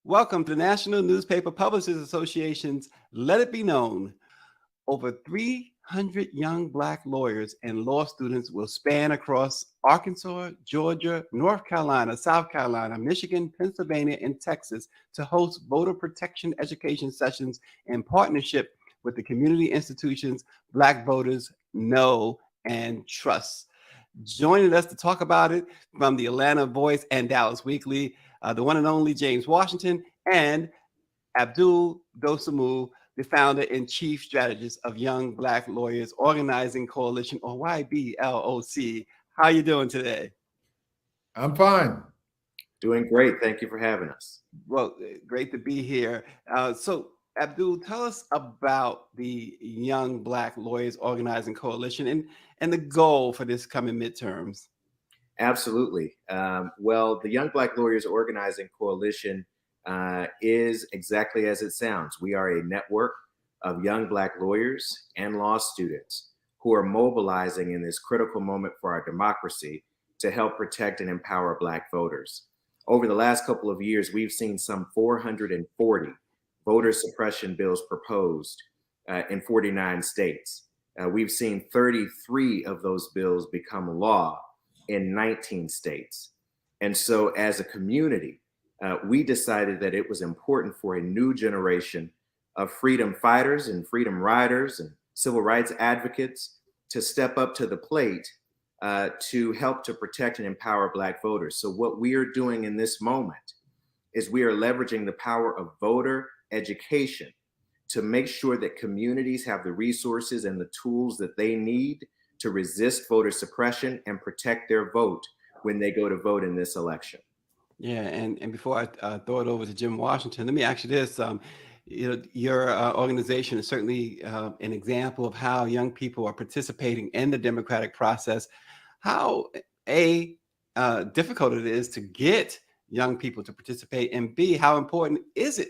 Welcome to the National Newspaper Publishers Association's Let It Be Known. Over 300 young Black lawyers and law students will span across Arkansas, Georgia, North Carolina, South Carolina, Michigan, Pennsylvania, and Texas to host voter protection education sessions in partnership with the community institutions Black voters know and trust. Joining us to talk about it from the Atlanta Voice and Dallas Weekly, the one and only James Washington, and Abdul Dosunmu, the founder and chief strategist of Young Black Lawyers Organizing Coalition, or YBLOC. How are you doing today? I'm fine. Doing great. Thank you for having us. Well, great to be here. So, Abdul, tell us about the Young Black Lawyers Organizing Coalition and the goal for this coming midterms. Absolutely. Well, the Young Black Lawyers Organizing Coalition is exactly as it sounds. We are a network of young Black lawyers and law students who are mobilizing in this critical moment for our democracy to help protect and empower Black voters. Over the last couple of years, we've seen some 440 voter suppression bills proposed in 49 states. We've seen 33 of those bills become law in 19 states. And so as a community, we decided that it was important for a new generation of freedom fighters and freedom riders and civil rights advocates to step up to the plate to help to protect and empower Black voters. So what we are doing in this moment is we are leveraging the power of voter education to make sure that communities have the resources and the tools that they need to resist voter suppression and protect their vote when they go to vote in this election. Yeah, and before I throw it over to Jim Washington, let me ask you this. Your organization is certainly an example of how young people are participating in the democratic process. How, difficult it is to get young people to participate, and B, how important is it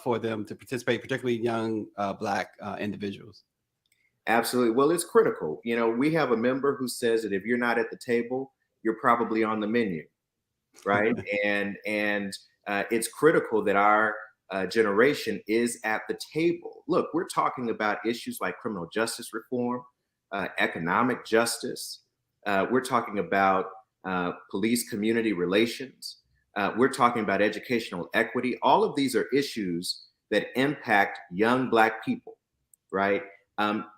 for them to participate, particularly young Black individuals? Absolutely. Well, it's critical. You know, we have a member who says that if you're not at the table, you're probably on the menu, right? and it's critical that our generation is at the table. Look, we're talking about issues like criminal justice reform, economic justice. We're talking about police community relations. We're talking about educational equity. All of these are issues that impact young Black people, right?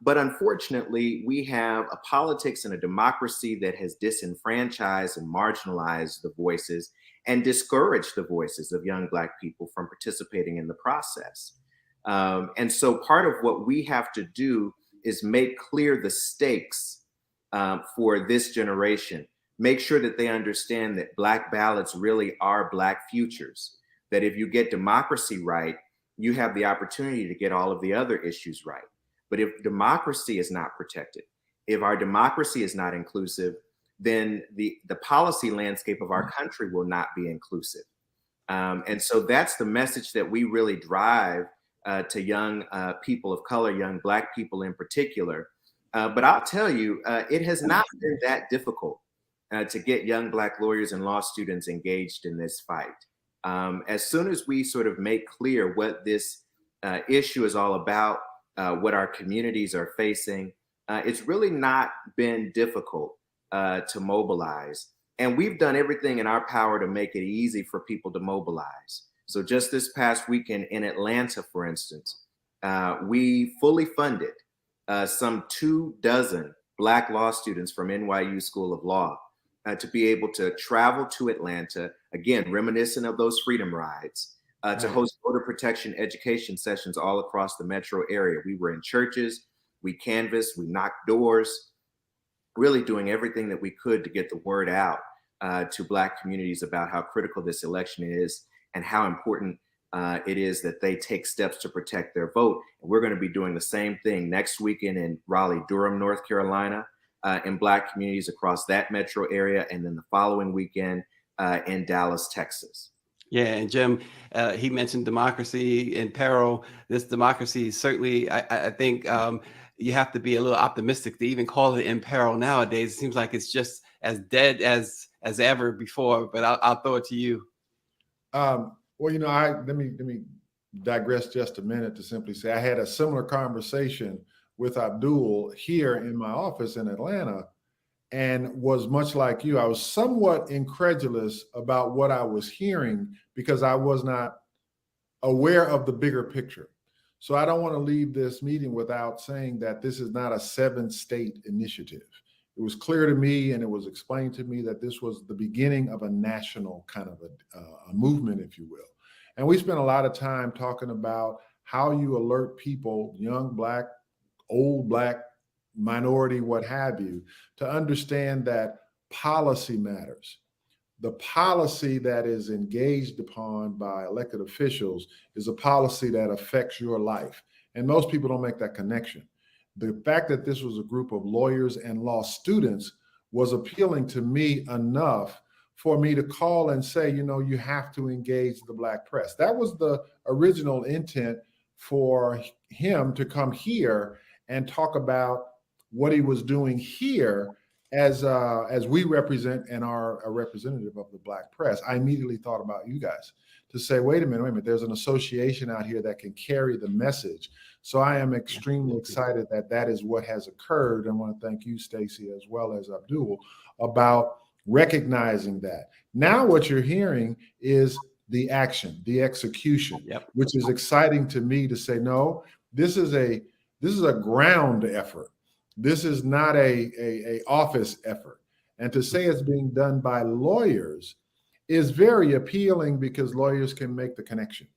But unfortunately, we have a politics and a democracy that has disenfranchised and marginalized the voices and discouraged the voices of young Black people from participating in the process. And so part of what we have to do is make clear the stakes for this generation, make sure that they understand that Black ballots really are Black futures, that if you get democracy right, you have the opportunity to get all of the other issues right. But if democracy is not protected, if our democracy is not inclusive, then the policy landscape of our country will not be inclusive. And so that's the message that we really drive to young people of color, young Black people in particular. But I'll tell you, it has not been that difficult to get young Black lawyers and law students engaged in this fight. As soon as we sort of make clear what this issue is all about, what our communities are facing, it's really not been difficult to mobilize. And we've done everything in our power to make it easy for people to mobilize. So just this past weekend in Atlanta, for instance, we fully funded some 24 Black law students from NYU School of Law to be able to travel to Atlanta, again, reminiscent of those freedom rides, to host voter protection education sessions all across the metro area. We were in churches, we canvassed, we knocked doors, really doing everything that we could to get the word out to Black communities about how critical this election is. and how important it is that they take steps to protect their vote. And we're going to be doing the same thing next weekend in Raleigh-Durham, North Carolina, in Black communities across that metro area, and then the following weekend in Dallas, Texas. Yeah, and Jim, he mentioned democracy in peril. This democracy certainly, I think, you have to be a little optimistic to even call it in peril nowadays. It seems like it's just as dead as ever before. But I'll throw it to you. Well, let me digress just a minute to simply say I had a similar conversation with Abdul here in my office in Atlanta, and was much like you. I was somewhat incredulous about what I was hearing because I was not aware of the bigger picture. So I don't want to leave this meeting without saying that this is not a 7-state initiative. It was clear to me, and it was explained to me, that this was the beginning of a national kind of a movement, if you will. And we spent a lot of time talking about how you alert people, young Black, old Black, minority, what have you, to understand that policy matters. The policy that is engaged upon by elected officials is a policy that affects your life. And most people don't make that connection. The fact that this was a group of lawyers and law students was appealing to me enough for me to call and say, you have to engage the Black press. That was the original intent for him to come here and talk about what he was doing here as we represent and are a representative of the Black press. I immediately thought about you guys to say, wait a minute, there's an association out here that can carry the message. So I am extremely excited that that is what has occurred. I want to thank you, Stacey, as well as Abdul, about recognizing that. Now what you're hearing is the action, the execution, which is exciting to me to say, no, this is a ground effort. This is not a office effort. And to say it's being done by lawyers is very appealing because lawyers can make the connection.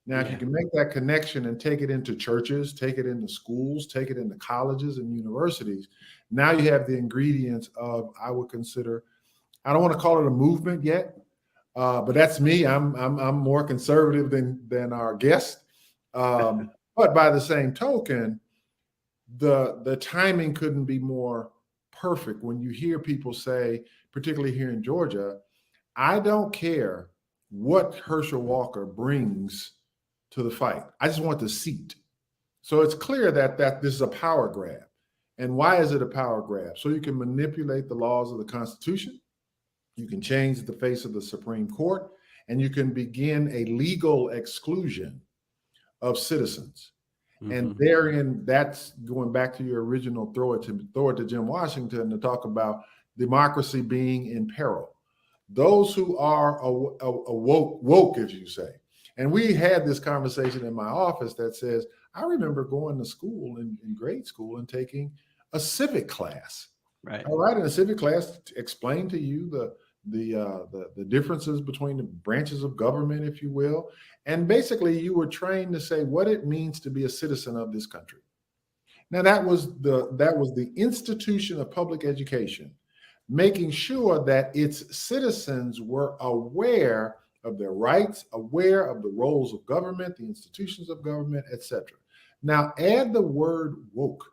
Now, if you can make that connection and take it into churches, take it into schools, take it into colleges and universities, now you have the ingredients of, I would consider, I don't want to call it a movement yet, but that's me. I'm more conservative than our guest. But by the same token, the timing couldn't be more perfect when you hear people say, particularly here in Georgia, I don't care what Herschel Walker brings to the fight. I just want the seat. So it's clear that this is a power grab. And why is it a power grab? So you can manipulate the laws of the Constitution, you can change the face of the Supreme Court, and you can begin a legal exclusion of citizens. And therein, that's going back to your original throw it to Jim Washington to talk about democracy being in peril. Those who are woke, as you say. And we had this conversation in my office that says, I remember going to school in grade school and taking a civic class. Right. All right, in a civic class, explain to you the differences between the branches of government, if you will. And basically you were trained to say what it means to be a citizen of this country. Now that was the institution of public education, making sure that its citizens were aware of their rights, aware of the roles of government, the institutions of government, etc. Now add the word woke,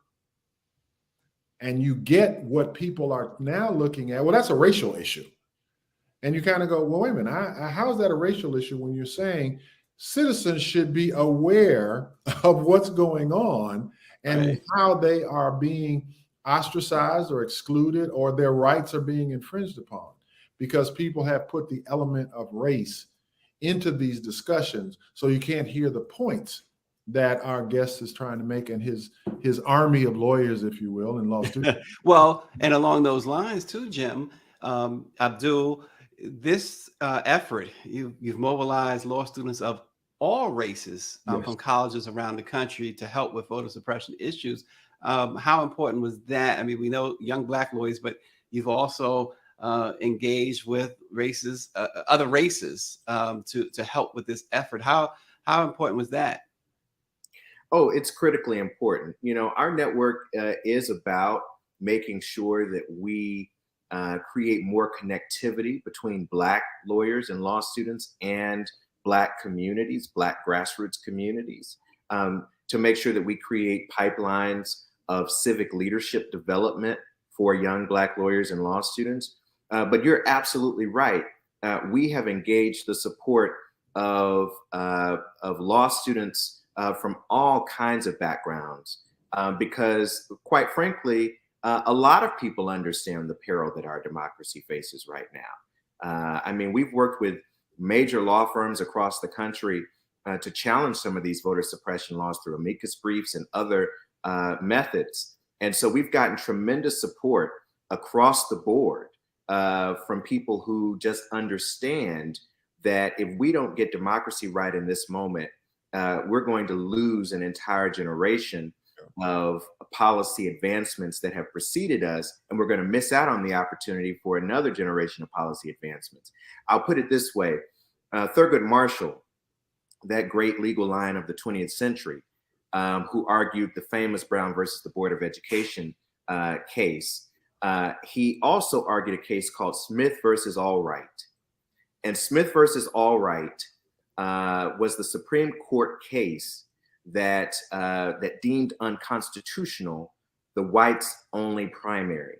and you get what people are now looking at. Well, that's a racial issue. And you kind of go, well, wait a minute, how is that a racial issue when you're saying citizens should be aware of what's going on and how they are being ostracized or excluded or their rights are being infringed upon? Because people have put the element of race into these discussions, so you can't hear the points that our guest is trying to make and his army of lawyers, if you will, and law students. Well, and along those lines too, Jim, Abdul, this effort, you've mobilized law students of all races from colleges around the country to help with voter suppression issues. How important was that? I mean, we know young Black lawyers, but you've also engaged with other races to help with this effort. How important was that? Oh, it's critically important. Our network is about making sure that we create more connectivity between Black lawyers and law students and Black communities, Black grassroots communities, to make sure that we create pipelines of civic leadership development for young Black lawyers and law students. But you're absolutely right. We have engaged the support of law students from all kinds of backgrounds, because quite frankly, a lot of people understand the peril that our democracy faces right now. I mean, we've worked with major law firms across the country to challenge some of these voter suppression laws through amicus briefs and other methods. And so we've gotten tremendous support across the board from people who just understand that if we don't get democracy right in this moment, we're going to lose an entire generation of policy advancements that have preceded us, and we're going to miss out on the opportunity for another generation of policy advancements. I'll put it this way. Thurgood Marshall, that great legal lion of the 20th century, who argued the famous Brown versus the Board of Education case, he also argued a case called Smith versus Allwright. And Smith versus Allwright was the Supreme Court case that deemed unconstitutional the whites only primary.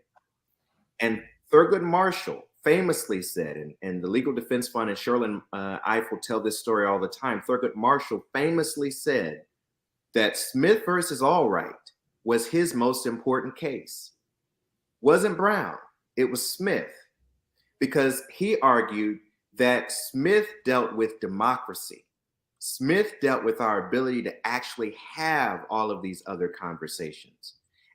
And Thurgood Marshall famously said, and the Legal Defense Fund and Sherlyn Ifill tell this story all the time, Thurgood Marshall famously said that Smith versus Allwright was his most important case. Wasn't Brown, it was Smith, because he argued that Smith dealt with democracy. Smith dealt with our ability to actually have all of these other conversations.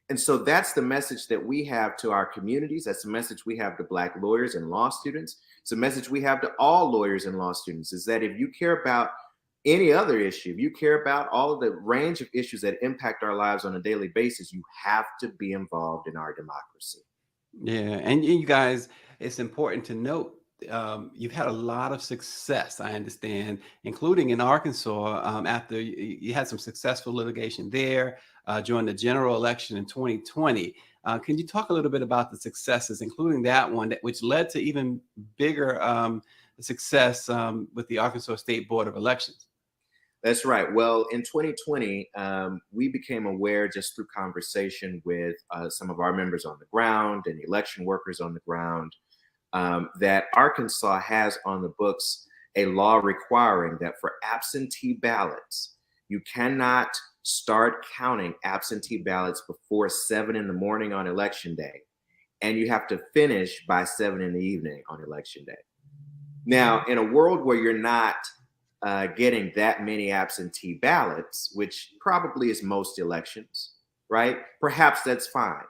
And so that's the message that we have to our communities. That's the message we have to Black lawyers and law students. It's a message we have to all lawyers and law students, is that if you care about any other issue, if you care about all of the range of issues that impact our lives on a daily basis, you have to be involved in our democracy. Yeah, and you guys, it's important to note, you've had a lot of success, I understand, including in Arkansas, after you had some successful litigation there during the general election in 2020. Can you talk a little bit about the successes, including that one, which led to even bigger success with the Arkansas State Board of Elections? That's right. Well, in 2020, we became aware just through conversation with some of our members on the ground and election workers on the ground that Arkansas has on the books a law requiring that for absentee ballots, you cannot start counting absentee ballots before 7 in the morning on election day, and you have to finish by 7 in the evening on election day. Now, in a world where you're not getting that many absentee ballots, which probably is most elections, right? Perhaps that's fine.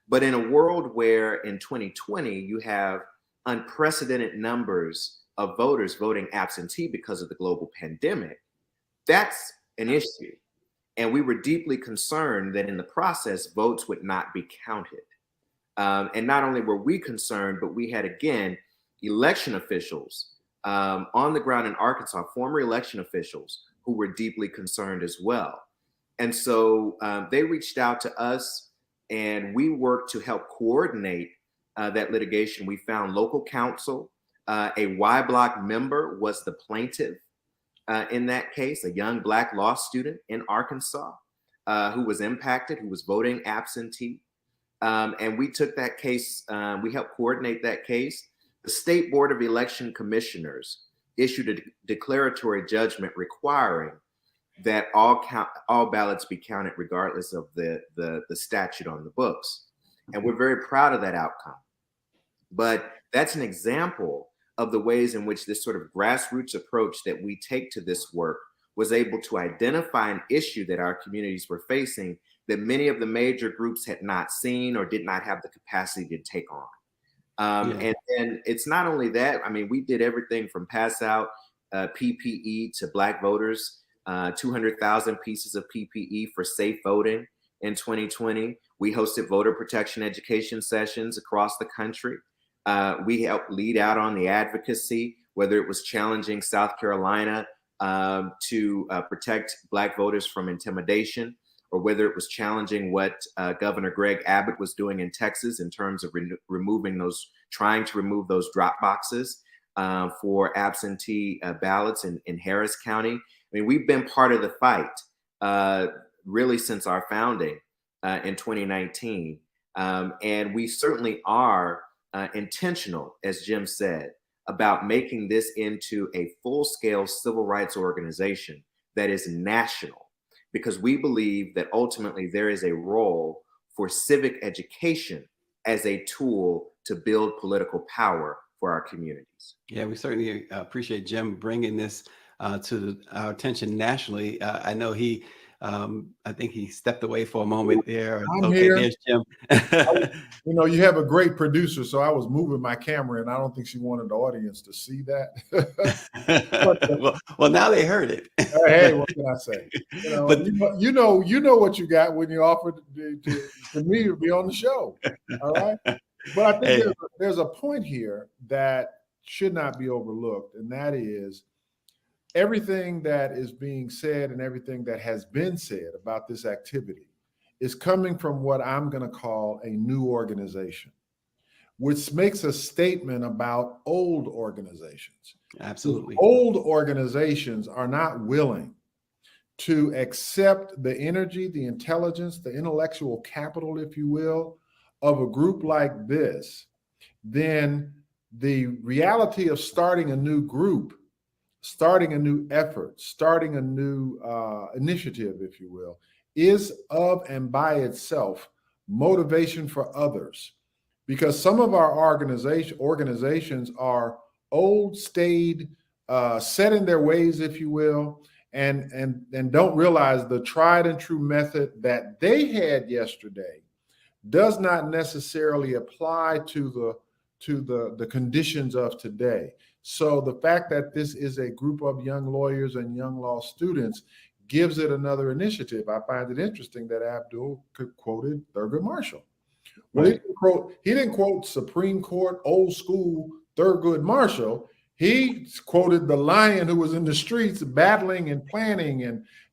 But in a world where in 2020, you have unprecedented numbers of voters voting absentee because of the global pandemic, that's an issue. And we were deeply concerned that in the process, votes would not be counted. And not only were we concerned, but we had, again, election officials on the ground in Arkansas, former election officials who were deeply concerned as well. And so they reached out to us, and we worked to help coordinate that litigation. We found local counsel. A Y Block member was the plaintiff in that case, a young Black law student in Arkansas who was impacted, who was voting absentee. And we took that case, we helped coordinate that case. The State Board of Election Commissioners issued a declaratory judgment requiring that all ballots be counted regardless of the statute on the books. And we're very proud of that outcome. But that's an example of the ways in which this sort of grassroots approach that we take to this work was able to identify an issue that our communities were facing that many of the major groups had not seen or did not have the capacity to take on. And it's not only that, I mean, we did everything from pass out PPE to Black voters, 200,000 pieces of PPE for safe voting in 2020. We hosted voter protection education sessions across the country. We helped lead out on the advocacy, whether it was challenging South Carolina to protect Black voters from intimidation, or whether it was challenging what Governor Greg Abbott was doing in Texas in terms of trying to remove those drop boxes for absentee ballots in Harris County. I mean, we've been part of the fight really since our founding in 2019. And we certainly are intentional, as Jim said, about making this into a full-scale civil rights organization that is national, because we believe that ultimately there is a role for civic education as a tool to build political power for our communities. Yeah, we certainly appreciate Jim bringing this to our attention nationally. I know I think he stepped away for a moment there. I'm Okay, here. there's Jim. You know, you have a great producer, so I was moving my camera, and I don't think she wanted the audience to see that. well, now they heard it. Hey, what can I say? You know, But you know what you got when you offered to me to be on the show. All right, but I think there's a point here that should not be overlooked, and that is everything that is being said and everything that has been said about this activity is coming from what I'm going to call a new organization, which makes a statement about old organizations. absolutely. Old organizations are not willing to accept the energy, the intelligence, the intellectual capital, if you will, of a group like this. Then the reality of starting a new group, starting a new effort, starting a new initiative, if you will, is of and by itself motivation for others. Because some of our organizations are old, staid, set in their ways, if you will, and don't realize the tried and true method that they had yesterday does not necessarily apply to the conditions of today. So the fact that this is a group of young lawyers and young law students gives it another initiative. I find it interesting that Abdul quoted Thurgood Marshall. Well, Right. he didn't quote Supreme Court old school Thurgood Marshall. He quoted the lion who was in the streets battling and planning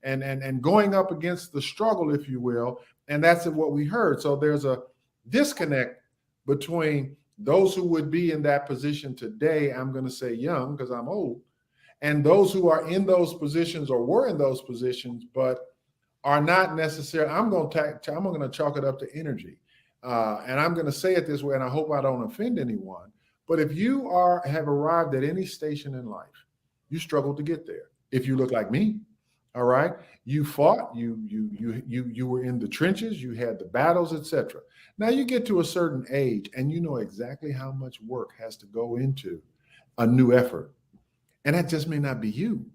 and going up against the struggle, if you will. And that's what we heard. So there's a disconnect between those who would be in that position today. I'm going to say young because I'm old, and those who are in those positions or were in those positions, but are not necessarily. I'm going to chalk it up to energy. And I'm going to say it this way, and I hope I don't offend anyone. But if you have arrived at any station in life, you struggled to get there. If you look like me, all right, you fought, you were in the trenches, you had the battles, etc. Now you get to a certain age, and you know exactly how much work has to go into a new effort, and that just may not be you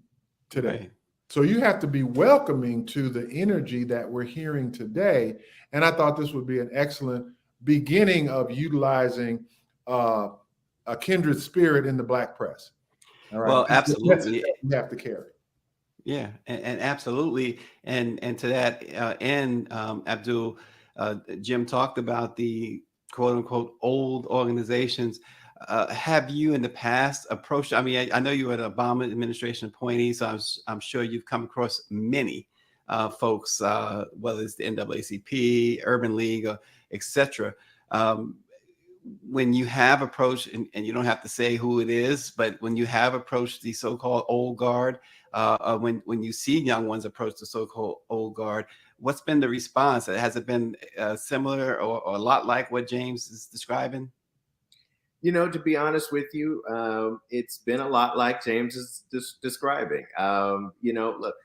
today. Right. So you have to be welcoming to the energy that we're hearing today. And I thought this would be an excellent beginning of utilizing a kindred spirit in the Black press. All right. Well, absolutely. You have to carry. Yeah, and absolutely. And to that end, Abdul, Jim talked about the quote unquote old organizations. Have you in the past approached? I mean, I know you were an Obama administration appointee, so I'm sure you've come across many folks, whether it's the NAACP, Urban League, or etc. When you have approached, and you don't have to say who it is, but when you have approached the so-called old guard, when you see young ones approach the so-called old guard, what's been the response? Has it been similar or a lot like what James is describing? You know, to be honest with you, it's been a lot like James is describing. You know, look,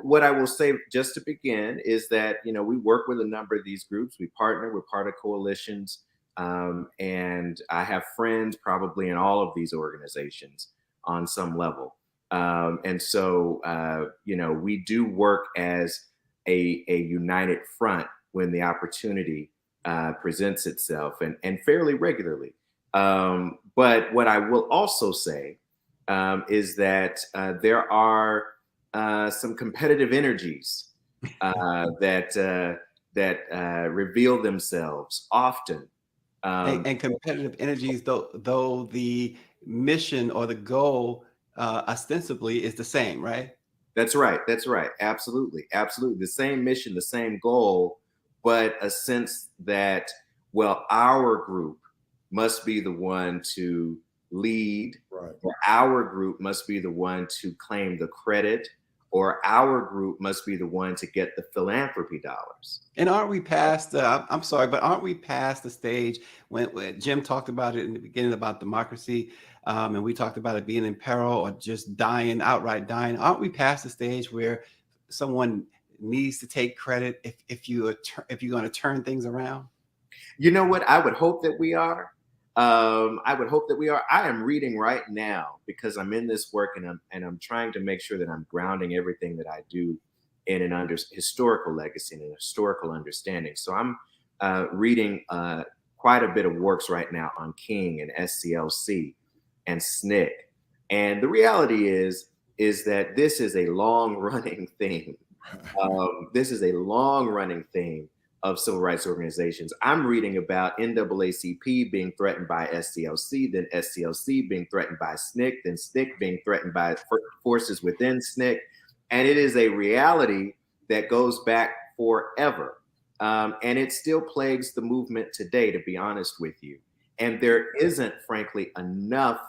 what I will say just to begin is that, you know, we work with a number of these groups. We partner, we're part of coalitions. And I have friends probably in all of these organizations on some level. And so, you know, we do work as a united front when the opportunity presents itself, and fairly regularly. But what I will also say is that there are some competitive energies that reveal themselves often. And competitive energies, though the mission or the goal ostensibly is the same, right? That's right. That's right. Absolutely. Absolutely. The same mission, the same goal, but a sense that, well, our group must be the one to lead, Right. or our group must be the one to claim the credit, or our group must be the one to get the philanthropy dollars. And aren't we past, I'm sorry, but aren't we past the stage when Jim talked about it in the beginning about democracy, and we talked about it being in peril or just dying, outright dying? Aren't we past the stage where someone needs to take credit if you're going to turn things around? You know what? I would hope that we are. I would hope that we are. I am reading right now because I'm in this work, and I'm trying to make sure that I'm grounding everything that I do in an historical legacy and an historical understanding. So I'm reading quite a bit of works right now on King and SCLC and SNCC. And the reality is that this is a long running theme. This is a long running theme of civil rights organizations. I'm reading about NAACP being threatened by SCLC, then SCLC being threatened by SNCC, then SNCC being threatened by forces within SNCC. And it is a reality that goes back forever. And it still plagues the movement today, to be honest with you. And there isn't, frankly, enough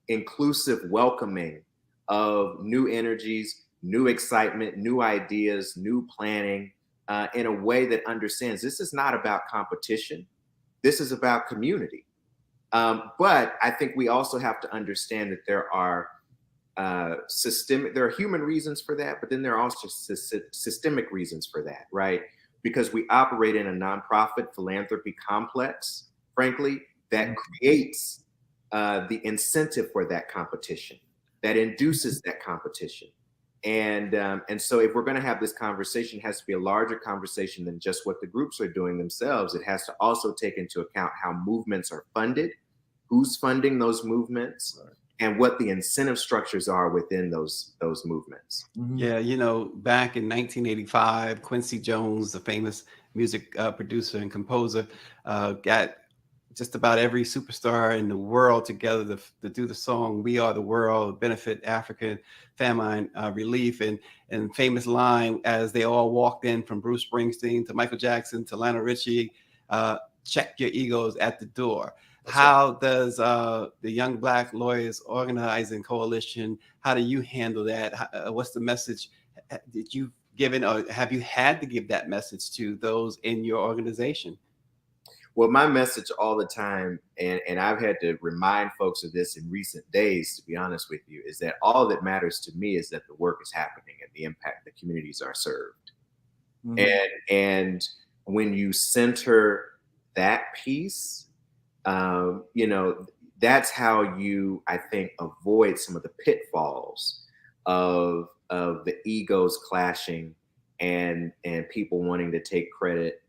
inclusive welcoming of new energies, new excitement, new ideas, new planning, in a way that understands this is not about competition. This is about community. But I think we also have to understand that there are there are human reasons for that, but then there are also systemic reasons for that, right? Because we operate in a nonprofit philanthropy complex, frankly, that creates the incentive for that competition, that induces that competition. And so if we're going to have this conversation, it has to be a larger conversation than just what the groups are doing themselves. It has to also take into account how movements are funded, who's funding those movements, right, and what the incentive structures are within those movements. Yeah, back in 1985, Quincy Jones, the famous music producer and composer, got just about every superstar in the world together to do the song "We Are the World," benefit African famine relief, and famous line as they all walked in, from Bruce Springsteen to Michael Jackson to Lionel Richie, check your egos at the door. That's how right. Does the Young Black Lawyers Organizing Coalition, how do you handle that? What's the message that you've given, or have you had to give that message to those in your organization? Well, my message all the time, and I've had to remind folks of this in recent days, to be honest with you, is that all that matters to me is that the work is happening and the impact the communities are served. Mm-hmm. And when you center that piece, that's how you, I think, avoid some of the pitfalls of the egos clashing and people wanting to take credit.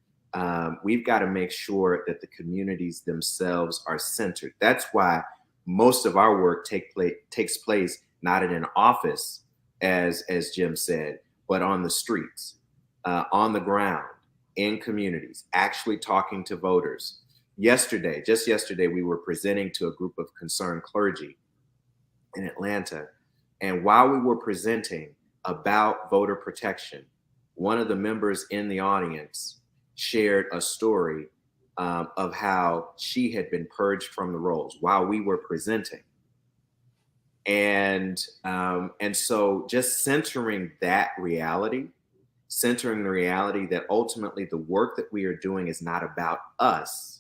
We've got to make sure that the communities themselves are centered. That's why most of our work takes place not in an office, as Jim said, but on the streets, on the ground, in communities, actually talking to voters. Just yesterday, we were presenting to a group of concerned clergy in Atlanta. And while we were presenting about voter protection, one of the members in the audience shared a story of how she had been purged from the rolls while we were presenting. And so just centering the reality that ultimately the work that we are doing is not about us.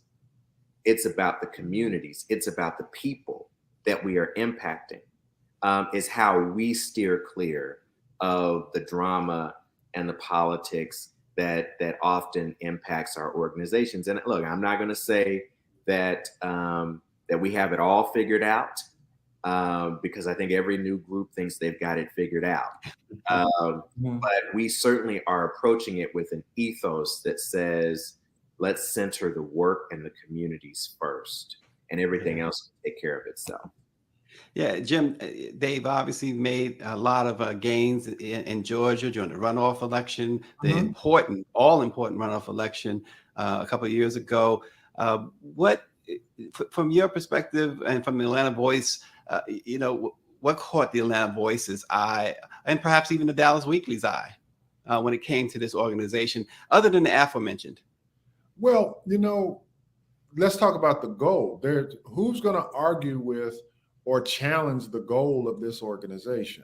It's about the communities. It's about the people that we are impacting, is how we steer clear of the drama and the politics that often impacts our organizations. And look, I'm not going to say that that we have it all figured out, because I think every new group thinks they've got it figured out. But we certainly are approaching it with an ethos that says, let's center the work and the communities first, and everything else will take care of itself. Yeah, Jim, they've obviously made a lot of gains in Georgia during the runoff election, the all important runoff election a couple of years ago. What, from your perspective and from the Atlanta Voice, what caught the Atlanta Voice's eye, and perhaps even the Dallas Weekly's eye, when it came to this organization, other than the aforementioned? Well, let's talk about the goal. Who's going to argue with or challenge the goal of this organization?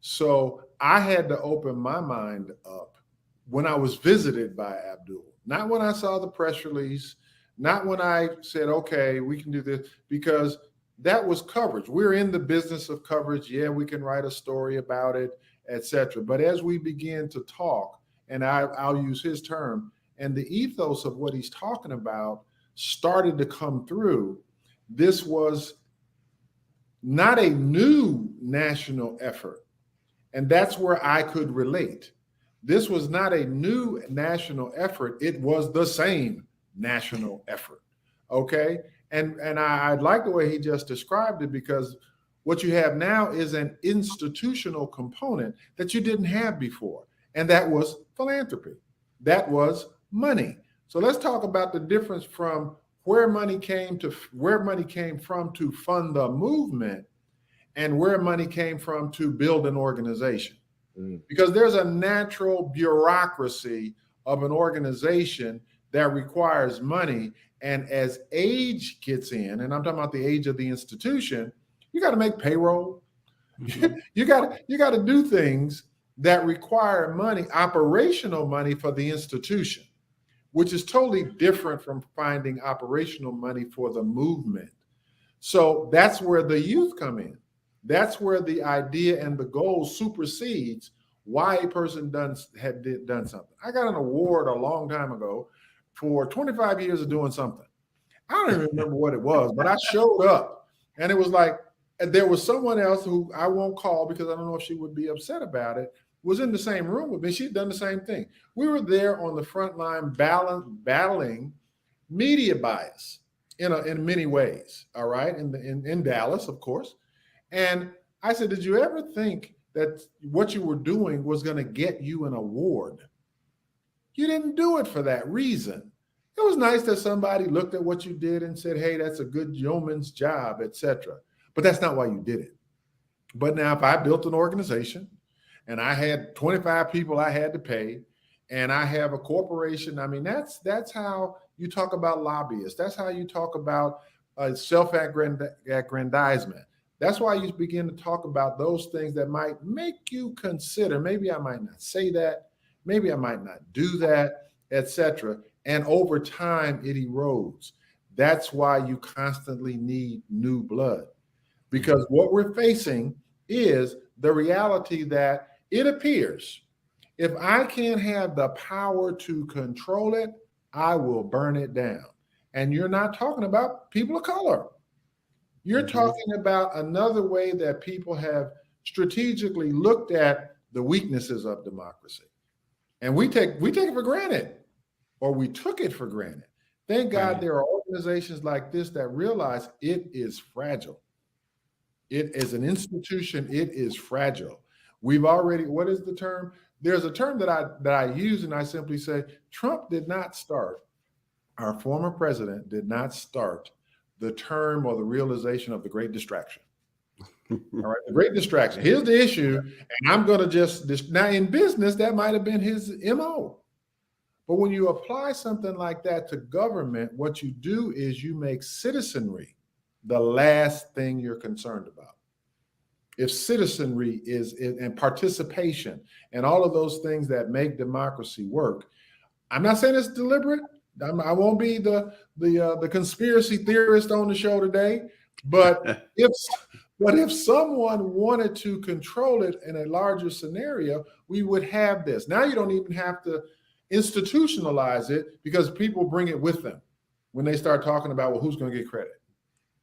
So I had to open my mind up when I was visited by Abdul, not when I saw the press release, not when I said, okay, we can do this, because that was coverage. We're in the business of coverage. Yeah, we can write a story about it, etc. But as we begin to talk, and I'll use his term, and the ethos of what he's talking about started to come through, this was not a new national effort. And that's where I could relate. This was not a new national effort. It was the same national effort. Okay. And I like the way he just described it, because what you have now is an institutional component that you didn't have before. And that was philanthropy. That was money. So let's talk about the difference from where money came from to fund the movement and where money came from to build an organization. Because there's a natural bureaucracy of an organization that requires money. And as age gets in, and I'm talking about the age of the institution, you got to make payroll. You got to do things that require money, operational money for the institution, which is totally different from finding operational money for the movement. So that's where the youth come in. That's where the idea and the goal supersedes why a person had done something. I got an award a long time ago for 25 years of doing something. I don't even remember what it was, but I showed up, and it was like, there was someone else who I won't call because I don't know if she would be upset about it, was in the same room with me. She'd done the same thing. We were there on the front line battling media bias in many ways, all right, in Dallas, of course. And I said, did you ever think that what you were doing was going to get you an award? You didn't do it for that reason. It was nice that somebody looked at what you did and said, hey, that's a good yeoman's job, etc. But that's not why you did it. But now if I built an organization and I had 25 people I had to pay, and I have a corporation, I mean, that's how you talk about lobbyists. That's how you talk about self-aggrandizement. That's why you begin to talk about those things that might make you consider, maybe I might not say that, maybe I might not do that, etc. And over time, it erodes. That's why you constantly need new blood, because what we're facing is the reality that it appears if I can't have the power to control it, I will burn it down. And you're not talking about people of color. You're talking about another way that people have strategically looked at the weaknesses of democracy. And we take it for granted, or we took it for granted. Thank God there are organizations like this that realize it is fragile. It is an institution, it is fragile. We've already, what is the term? There's a term that I use, and I simply say, Trump did not start, our former president did not start the term or the realization of the great distraction. All right, the great distraction. Here's the issue, and I'm going to just, now in business, that might have been his MO. But when you apply something like that to government, what you do is you make citizenry the last thing you're concerned about. If citizenry is and participation and all of those things that make democracy work, I'm not saying it's deliberate. I won't be the conspiracy theorist on the show today, but if someone wanted to control it in a larger scenario, we would have this. Now you don't even have to institutionalize it, because people bring it with them when they start talking about, well, who's going to get credit?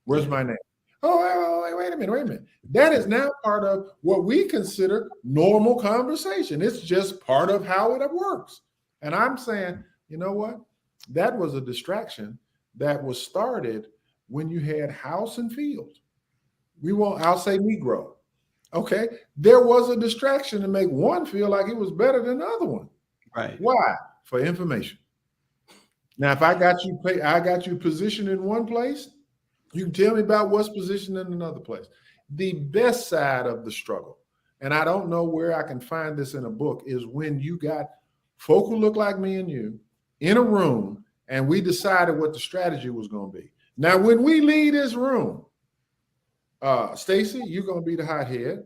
Where's my name? Oh, wait a minute. That is now part of what we consider normal conversation. It's just part of how it works. And I'm saying, you know what? That was a distraction that was started when you had house and field. I'll say Negro. Okay. There was a distraction to make one feel like it was better than the other one. Right. Why? For information. Now, if I got you positioned in one place, you can tell me about what's positioned in another place. The best side of the struggle, and I don't know where I can find this in a book, is when you got folk who look like me and you in a room and we decided what the strategy was going to be. Now, when we leave this room, Stacy, you're going to be the hothead.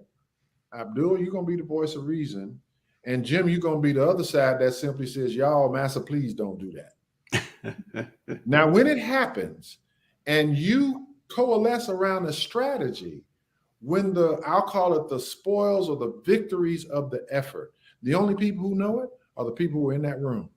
Abdul, you're going to be the voice of reason. And Jim, you're going to be the other side that simply says, y'all, massa, please don't do that. Now, when it happens and you coalesce around a strategy, when I'll call it the spoils or the victories of the effort, the only people who know it are the people who are in that room.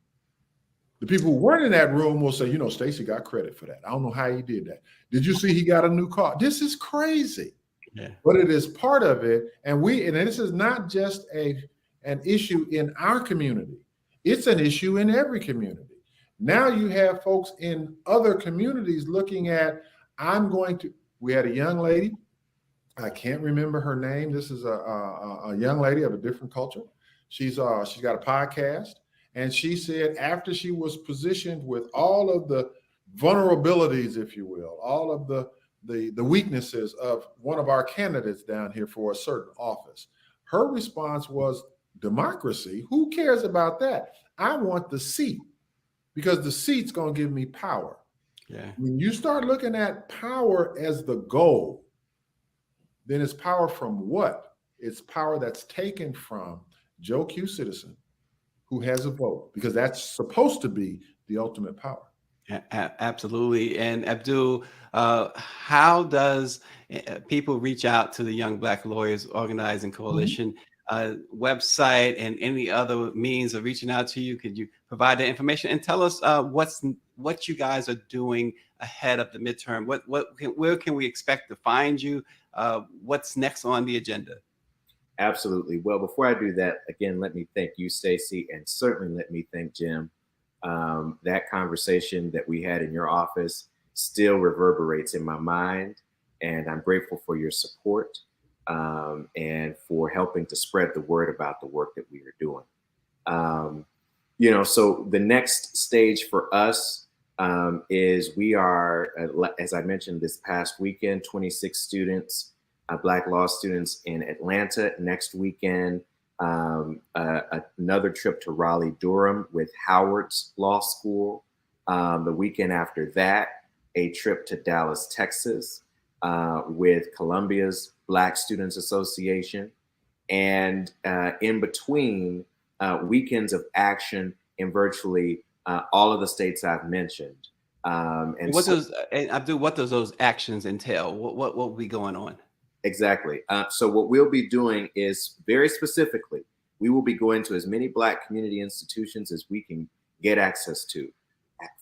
The people who weren't in that room will say, Stacy got credit for that. I don't know how he did that. Did you see he got a new car? This is crazy. Yeah. But it is part of it. And this is not just an issue in our community. It's an issue in every community. Now you have folks in other communities looking at, we had a young lady, I can't remember her name. This is a young lady of a different culture. She's got a podcast. And she said after she was positioned with all of the vulnerabilities, if you will, all of the weaknesses of one of our candidates down here for a certain office, her response was, democracy? Who cares about that? I want the seat because the seat's going to give me power. Yeah. When you start looking at power as the goal, then it's power from what? It's power that's taken from Joe Q. Citizen, who has a vote, because that's supposed to be the ultimate power. Absolutely. And Abdul, how does people reach out to the Young Black Lawyers Organizing Coalition website and any other means of reaching out to you? Could you provide that information and tell us what you guys are doing ahead of the midterm? Where can we expect to find you? What's next on the agenda? Absolutely. Well, before I do that, again, let me thank you, Stacy, and certainly let me thank Jim. That conversation that we had in your office still reverberates in my mind, and I'm grateful for your support and for helping to spread the word about the work that we are doing. So the next stage for us is we are, as I mentioned this past weekend, 26 students, Black law students in Atlanta. Next weekend, another trip to Raleigh-Durham with Howard's Law School. The weekend after that, a trip to Dallas, Texas with Columbia's Black Students Association. And in between, weekends of action in virtually all of the states I've mentioned. And what does those actions entail? What will be going on? Exactly. So what we'll be doing is very specifically, we will be going to as many Black community institutions as we can get access to.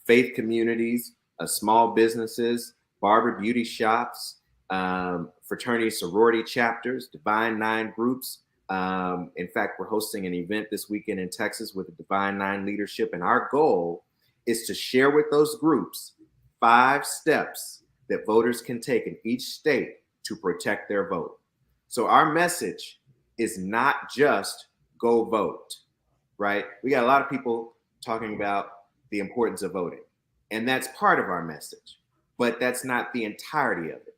Faith communities, small businesses, barber beauty shops, fraternity sorority chapters, Divine Nine groups. In fact, we're hosting an event this weekend in Texas with the Divine Nine leadership. And our goal is to share with those groups 5 steps that voters can take in each state to protect their vote. So our message is not just go vote, right? We got a lot of people talking about the importance of voting, and that's part of our message, but that's not the entirety of it.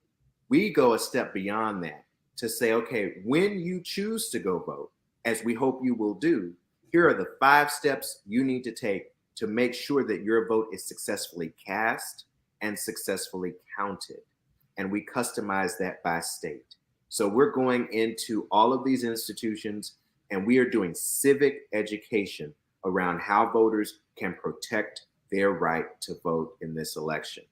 We go a step beyond that to say, okay, when you choose to go vote, as we hope you will do, here are the 5 steps you need to take to make sure that your vote is successfully cast and successfully counted. And we customize that by state. So we're going into all of these institutions and we are doing civic education around how voters can protect their right to vote in this election.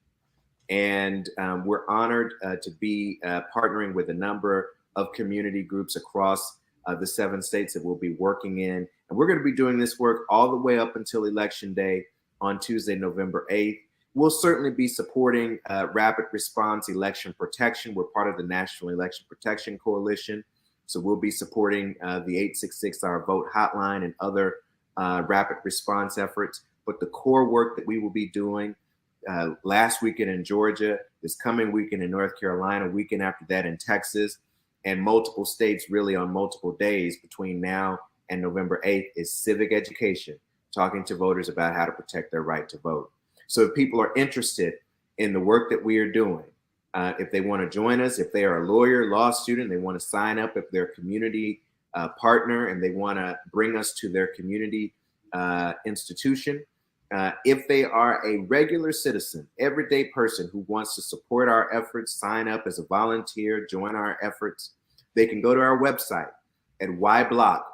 And we're honored to be partnering with a number of community groups across the 7 states that we'll be working in. And we're going to be doing this work all the way up until Election Day on Tuesday, November 8th. We'll certainly be supporting rapid response election protection. We're part of the National Election Protection Coalition. So we'll be supporting the 866 Our Vote hotline and other rapid response efforts. But the core work that we will be doing last weekend in Georgia, this coming weekend in North Carolina, weekend after that in Texas, and multiple states really on multiple days between now and November 8th is civic education, talking to voters about how to protect their right to vote. So if people are interested in the work that we are doing, if they want to join us, if they are a lawyer, law student, they want to sign up, if they're a community partner and they want to bring us to their community institution, If they are a regular citizen, everyday person who wants to support our efforts, sign up as a volunteer, join our efforts, they can go to our website at yblock.org.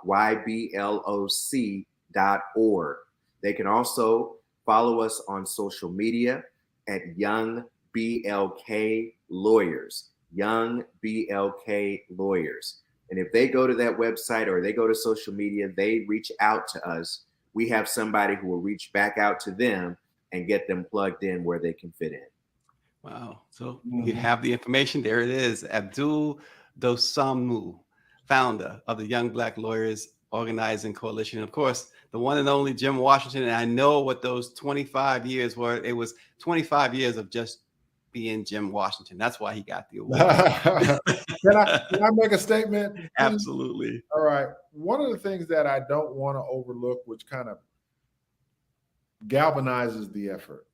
They can also follow us on social media at Young BLK Lawyers. Young BLK Lawyers. And if they go to that website or they go to social media, they reach out to us. We have somebody who will reach back out to them and get them plugged in where they can fit in. Wow. So you have the information. There it is. Abdul Dosunmu, founder of the Young Black Lawyers Organizing Coalition. Of course, the one and only Jim Washington. And I know what those 25 years were. It was 25 years of just being Jim Washington. That's why he got the award. Can I make a statement? Absolutely. All right. One of the things that I don't want to overlook, which kind of galvanizes the effort,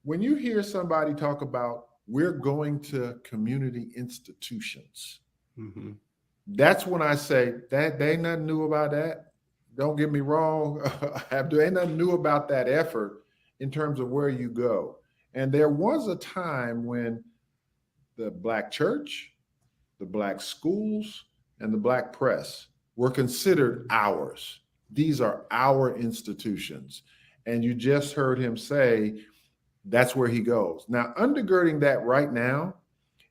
when you hear somebody talk about we're going to community institutions, that's when I say that there ain't nothing new about that. Don't get me wrong. There ain't nothing new about that effort in terms of where you go. And there was a time when the Black church, the Black schools, and the Black press were considered ours. These are our institutions. And you just heard him say, that's where he goes. Now, undergirding that right now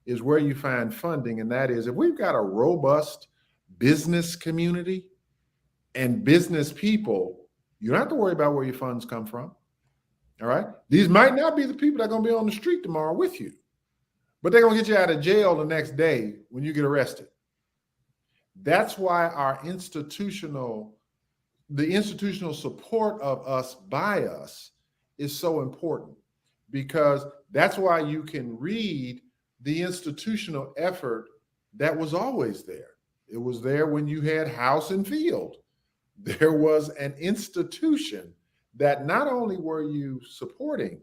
is where you find funding. And that is, if we've got a robust business community and business people, you don't have to worry about where your funds come from. All right. These might not be the people that are going to be on the street tomorrow with you, but they're going to get you out of jail the next day when you get arrested. That's why the institutional support of us by us is so important, because that's why you can read the institutional effort that was always there. It was there when you had House and Field. There was an institution that not only were you supporting,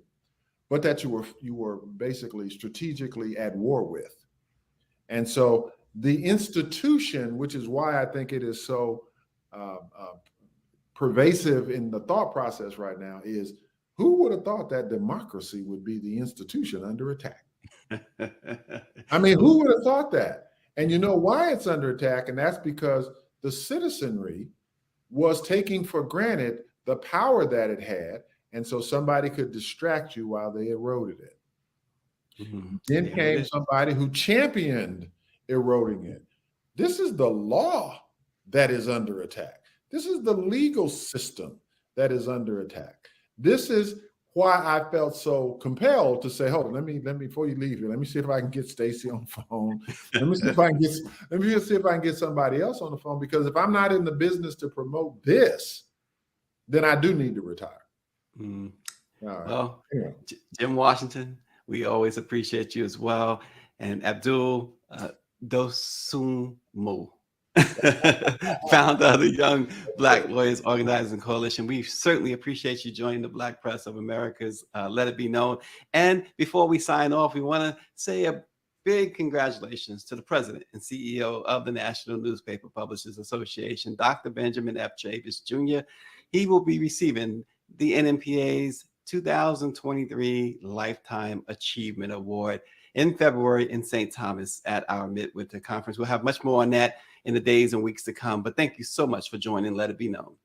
but that you were basically strategically at war with. And so the institution, which is why I think it is so pervasive in the thought process right now, is who would have thought that democracy would be the institution under attack? I mean, who would have thought that? And you know why it's under attack? And that's because the citizenry was taking for granted the power that it had. And so somebody could distract you while they eroded it. Then came somebody who championed eroding it. This is the law that is under attack. This is the legal system that is under attack. This is why I felt so compelled to say, hold on, let me before you leave here, let me see if I can get Stacy on the phone. Let me see if I can get somebody else on the phone, because if I'm not in the business to promote this, then I do need to retire. All right. Well, anyway. Jim Washington, we always appreciate you as well. And Abdul Dosunmu, founder of the Young Black Lawyers Organizing Coalition. We certainly appreciate you joining the Black Press of America's Let It Be Known. And before we sign off, we want to say a big congratulations to the president and CEO of the National Newspaper Publishers Association, Dr. Benjamin F. Chavis Jr. He will be receiving the NMPA's 2023 Lifetime Achievement Award in February in St. Thomas at our Midwinter Conference. We'll have much more on that in the days and weeks to come. But thank you so much for joining Let It Be Known.